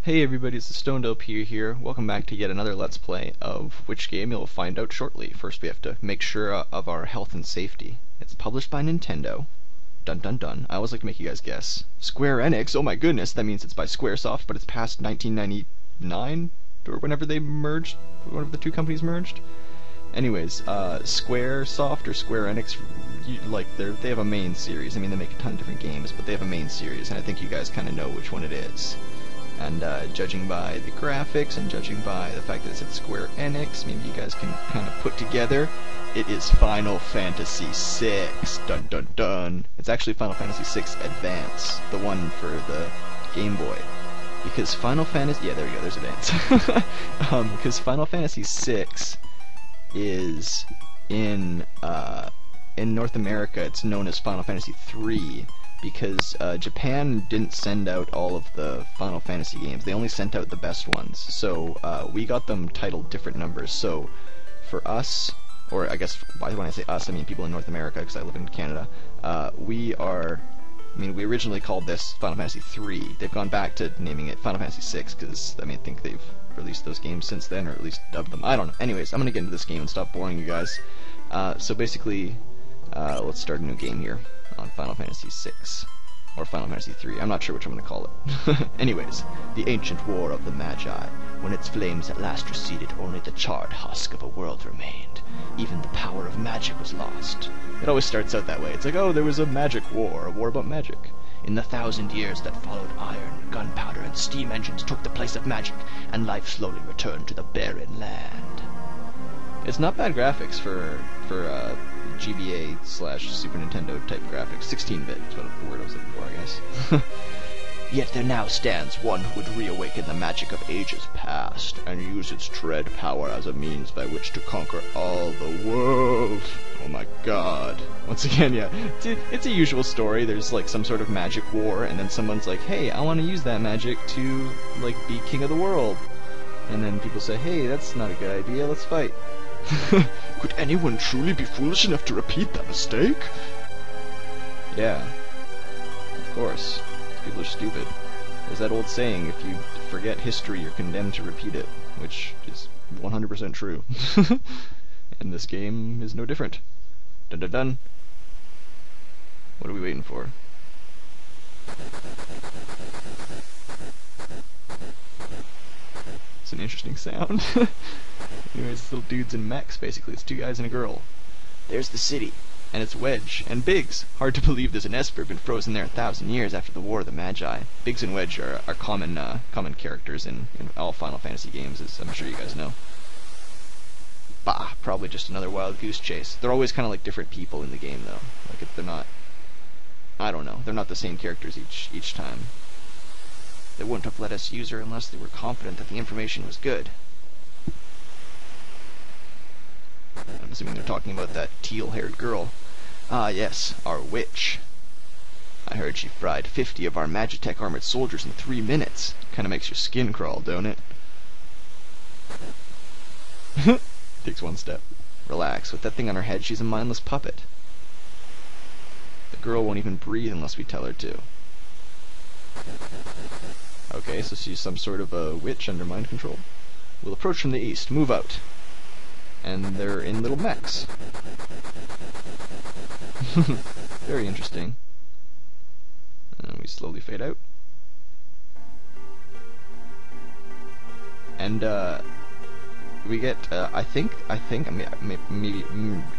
Hey everybody, it's the Stoned LP here. Welcome back to yet another Let's Play of which game you'll find out shortly. First we have to make sure of our health and safety. It's published by Nintendo. Dun dun dun. I always like to make you guys guess. Square Enix, oh my goodness, that means it's by Squaresoft, but it's past 1999? Or whenever they merged, whenever the two companies merged? Anyways, Squaresoft or Square Enix, they have a main series. I mean, they make a ton of different games, but they have a main series, and I think you guys kind of know which one it is. And judging by the graphics and judging by the fact that it's at Square Enix, maybe you guys can kind of put together, it is Final Fantasy VI. Dun dun dun. It's actually Final Fantasy VI Advance, the one for the Game Boy. Because Final Fantasy... yeah, there we go, there's Advance. Because Final Fantasy VI is in North America, it's known as Final Fantasy III. Because Japan didn't send out all of the Final Fantasy games. They only sent out the best ones. So we got them titled different numbers. So for us, or I guess when I say us, I mean people in North America, because I live in Canada, we originally called this Final Fantasy III. They've gone back to naming it Final Fantasy VI, because, I think they've released those games since then, or at least dubbed them. I don't know. Anyways, I'm going to get into this game and stop boring you guys. So basically, let's start a new game here on Final Fantasy VI, or Final Fantasy III, I'm not sure which I'm going to call it. Anyways, the ancient war of the Magi. When its flames at last receded, only the charred husk of a world remained. Even the power of magic was lost. It always starts out that way. It's like, oh, there was a magic war, a war about magic. In the 1,000 years that followed, iron, gunpowder, and steam engines took the place of magic, and life slowly returned to the barren land. It's not bad graphics for GBA / Super Nintendo type graphics. 16-bit is what the word I was looking for, I guess. Yet there now stands one who would reawaken the magic of ages past, and use its dread power as a means by which to conquer all the world. Oh my god. Once again, yeah, it's a usual story. There's like some sort of magic war, and then someone's like, hey, I want to use that magic to, like, be king of the world. And then people say, hey, that's not a good idea, let's fight. Could anyone truly be foolish enough to repeat that mistake? Yeah, of course. People are stupid. There's that old saying, if you forget history, you're condemned to repeat it, which is 100% true. And this game is no different. Dun dun dun. What are we waiting for? It's an interesting sound. Anyways, it's little dudes in mechs, basically. It's two guys and a girl. There's the city, and it's Wedge, and Biggs. Hard to believe there's an Esper been frozen there 1,000 years after the War of the Magi. Biggs and Wedge are common characters in all Final Fantasy games, as I'm sure you guys know. Bah, probably just another wild goose chase. They're always kind of like different people in the game, though. Like, if they're not... I don't know. They're not the same characters each time. They wouldn't have let us use her unless they were confident that the information was good. I'm assuming they're talking about that teal-haired girl. Ah, yes, our witch. I heard she fried 50 of our Magitech armored soldiers in 3 minutes. Kinda makes your skin crawl, don't it? Takes one step. Relax, with that thing on her head, she's a mindless puppet. The girl won't even breathe unless we tell her to. Okay, so she's some sort of a witch under mind control. We'll approach from the east. Move out. And they're in little mechs. Very interesting. And we slowly fade out. And we get, I think, maybe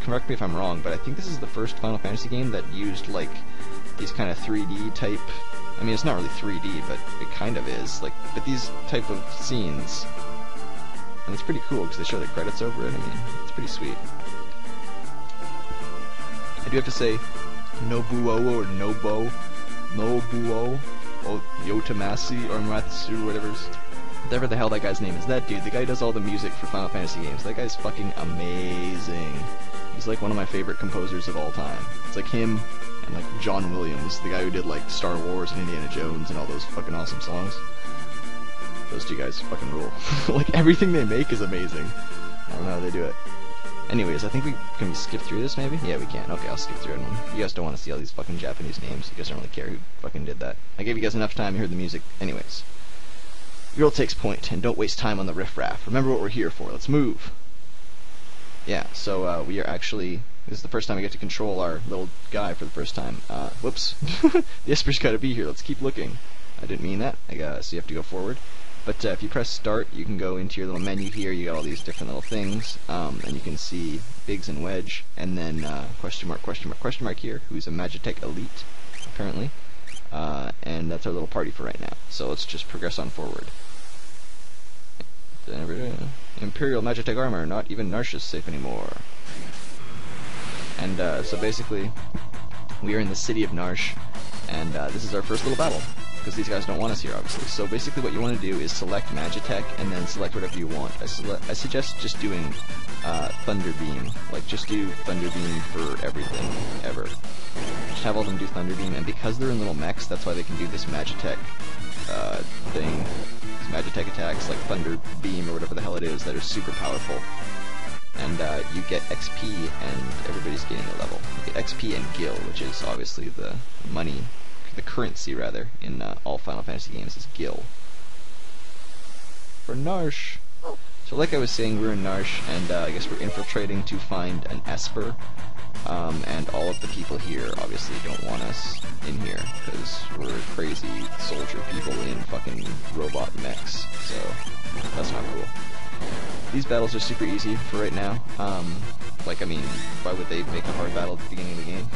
correct me if I'm wrong, but I think this is the first Final Fantasy game that used, like, these kind of 3D type, I mean, it's not really 3D, but it kind of is, like, but these type of scenes. And it's pretty cool because they show the credits over it. I mean, it's pretty sweet. I do have to say, Nobuo or Nobuo, or Yotamasi or Matsu, whatever the hell that guy's name is. That dude, the guy who does all the music for Final Fantasy games. That guy's fucking amazing. He's like one of my favorite composers of all time. It's like him and like John Williams, the guy who did like Star Wars and Indiana Jones and all those fucking awesome songs. Those two guys fucking rule. Like, everything they make is amazing. I don't know how they do it. Anyways, I think can we skip through this, maybe? Yeah, we can. Okay, I'll skip through it. You guys don't want to see all these fucking Japanese names. You guys don't really care who fucking did that. I gave you guys enough time to hear the music. Anyways. Girl takes point, and don't waste time on the riffraff. Remember what we're here for. Let's move. Yeah, so we are actually... This is the first time we get to control our little guy for the first time. Whoops. The Esper's gotta be here. Let's keep looking. I didn't mean that. So you have to go forward. But if you press start, you can go into your little menu here. You got all these different little things, and you can see Biggs and Wedge, and then question mark here, who's a Magitech Elite, apparently. And that's our little party for right now. So let's just progress on forward. Imperial Magitech armor, not even Narsha's safe anymore. And so basically, we are in the city of Narsh, and this is our first little battle, because these guys don't want us here, obviously. So basically what you want to do is select Magitech, and then select whatever you want. I suggest just doing Thunder Beam. Like, just do Thunder Beam for everything, ever. Just have all of them do Thunder Beam, and because they're in little mechs, that's why they can do this Magitech thing. These Magitech attacks, like Thunder Beam or whatever the hell it is, that are super powerful. And you get XP, and everybody's gaining a level. You get XP and Gil, which is obviously the money, the currency rather, in all Final Fantasy games is Gil. For Narsh. So like I was saying, we're in Narsh, and I guess we're infiltrating to find an Esper. And all of the people here obviously don't want us in here, because we're crazy soldier people in fucking robot mechs, so that's not cool. These battles are super easy for right now. Like, I mean, why would they make a hard battle at the beginning of the game?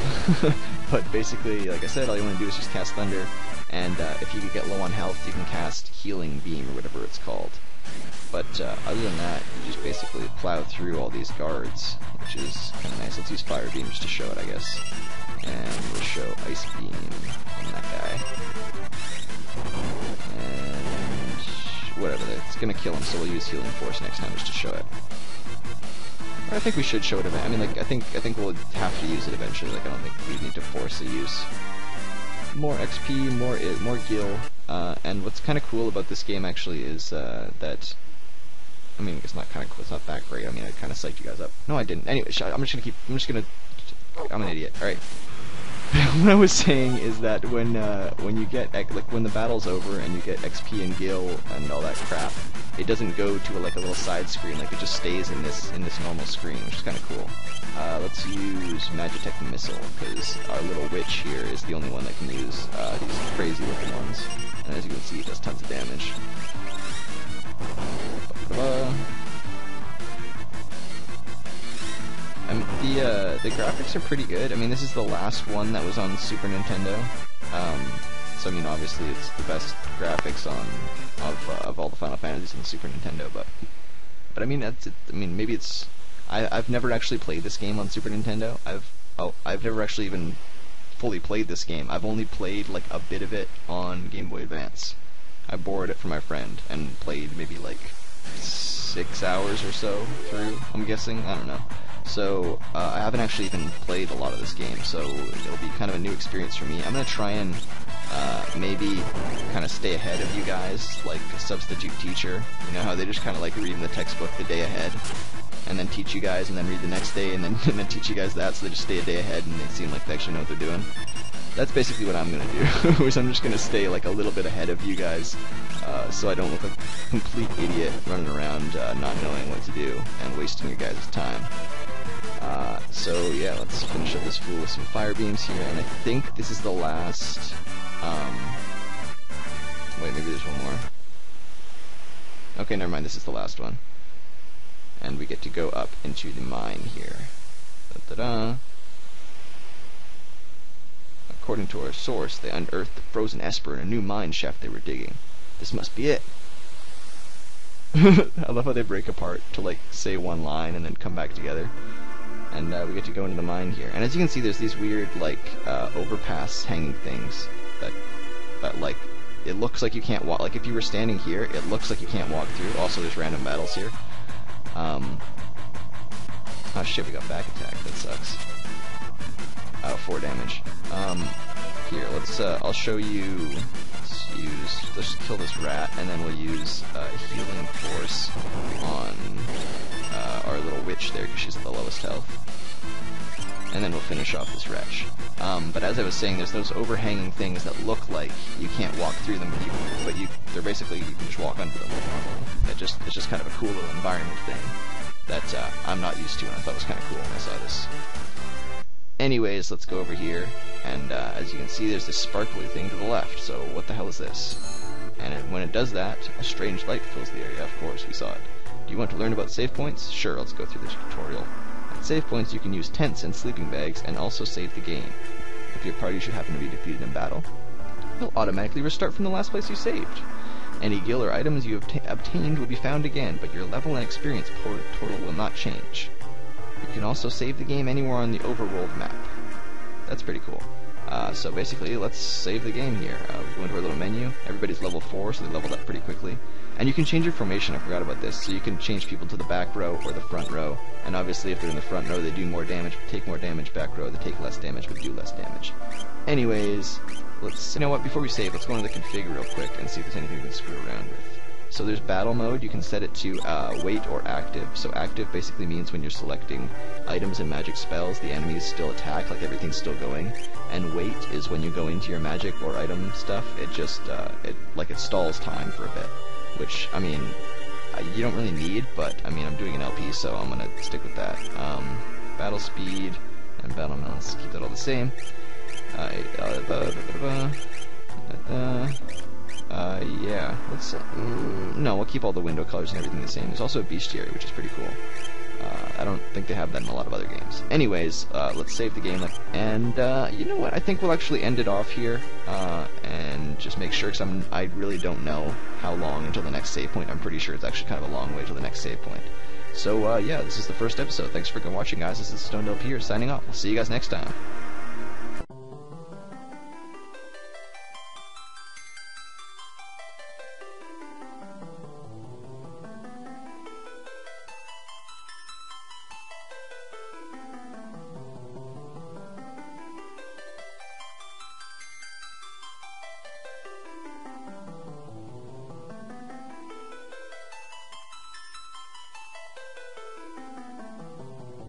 But basically, like I said, all you want to do is just cast Thunder, and if you get low on health, you can cast Healing Beam, or whatever it's called. But other than that, you just basically plow through all these guards, which is kind of nice. Let's use Fire Beam just to show it, I guess. And we'll show Ice Beam on that guy. And whatever, it's gonna kill him, so we'll use Healing Force next time just to show it. Or I think we should show it eventually. I mean, like, I think we'll have to use it eventually. Like, I don't think we need to force the use. More XP, more Gil, and what's kind of cool about this game actually is that, I mean, it's not kind of cool, it's not that great. I mean, I kind of psyched you guys up. No, I didn't. Anyway, I'm an idiot. Alright. What I was saying is that when you get, like, when the battle's over and you get XP and Gil and all that crap, it doesn't go to a little side screen. Like, it just stays in this normal screen, which is kind of cool. Let's use Magitech Missile, because our little witch here is the only one that can use these crazy looking ones. And as you can see, it does tons of damage. The graphics are pretty good. I mean, this is the last one that was on Super Nintendo. So I mean, obviously it's the best graphics of all the Final Fantasies on the Super Nintendo. But I mean, that's it. I mean, maybe it's. I've never actually played this game on Super Nintendo. I've never actually even fully played this game. I've only played like a bit of it on Game Boy Advance. I borrowed it from my friend and played maybe like 6 hours or so through, I'm guessing. I don't know. So I haven't actually even played a lot of this game, so it'll be kind of a new experience for me. I'm gonna try and maybe kind of stay ahead of you guys, like a substitute teacher. You know how they just kind of like reading the textbook the day ahead, and then teach you guys, and then read the next day, and then teach you guys that, so they just stay a day ahead, and they seem like they actually know what they're doing. That's basically what I'm gonna do, is I'm just gonna stay like a little bit ahead of you guys, so I don't look like a complete idiot running around not knowing what to do, and wasting your guys' time. So yeah, let's finish up this fool with some fire beams here, and I think this is the last, wait, maybe there's one more. Okay, never mind, this is the last one. And we get to go up into the mine here. Da-da-da. According to our source, they unearthed the frozen Esper in a new mine shaft they were digging. This must be it. I love how they break apart to like say one line and then come back together. And we get to go into the mine here. And as you can see, there's these weird like overpass hanging things that like it looks like you can't walk. Like if you were standing here, it looks like you can't walk through. Also, there's random battles here. Oh shit, we got back attack. That sucks. Oh, 4 damage. Here, let's, I'll show you, let's kill this rat, and then we'll use, Healing Force on, our little witch there, because she's at the lowest health. and then we'll finish off this wretch. But as I was saying, there's those overhanging things that look like you can't walk through them, but they're basically, you can just walk under them normally. It's just kind of a cool little environment thing that I'm not used to, and I thought was kind of cool when I saw this. Anyways, let's go over here, and as you can see, there's this sparkly thing to the left, so what the hell is this? And when it does that, a strange light fills the area. Of course, we saw it. Do you want to learn about save points? Sure, let's go through the tutorial. At save points, you can use tents and sleeping bags, and also save the game. If your party should happen to be defeated in battle, you'll automatically restart from the last place you saved. Any gil or items you have obtained will be found again, but your level and experience total will not change. You can also save the game anywhere on the overworld map. That's pretty cool. So basically, let's save the game here. We go into our little menu. Everybody's level 4, so they leveled up pretty quickly. And you can change your formation, I forgot about this, so you can change people to the back row or the front row. And obviously, if they're in the front row, they do more damage, take more damage. Back row, they take less damage, but do less damage. Anyways, you know what, before we save, let's go into the config real quick and see if there's anything we can screw around with. So there's battle mode. You can set it to wait or active. So active basically means when you're selecting items and magic spells, the enemies still attack, like everything's still going. And wait is when you go into your magic or item stuff, it just it stalls time for a bit. Which, I mean, you don't really need, but I mean, I'm doing an LP, so I'm gonna stick with that. Battle speed and battle mode. Let's keep that all the same. Yeah, let's, no, we'll keep all the window colors and everything the same. There's also a bestiary, which is pretty cool. I don't think they have that in a lot of other games. Anyways, let's save the game, and, you know what, I think we'll actually end it off here, and just make sure, because I really don't know how long until the next save point. I'm pretty sure it's actually kind of a long way till the next save point. So, yeah, this is the first episode. Thanks for watching, guys. This is Stoned LP here, signing off. We'll see you guys next time.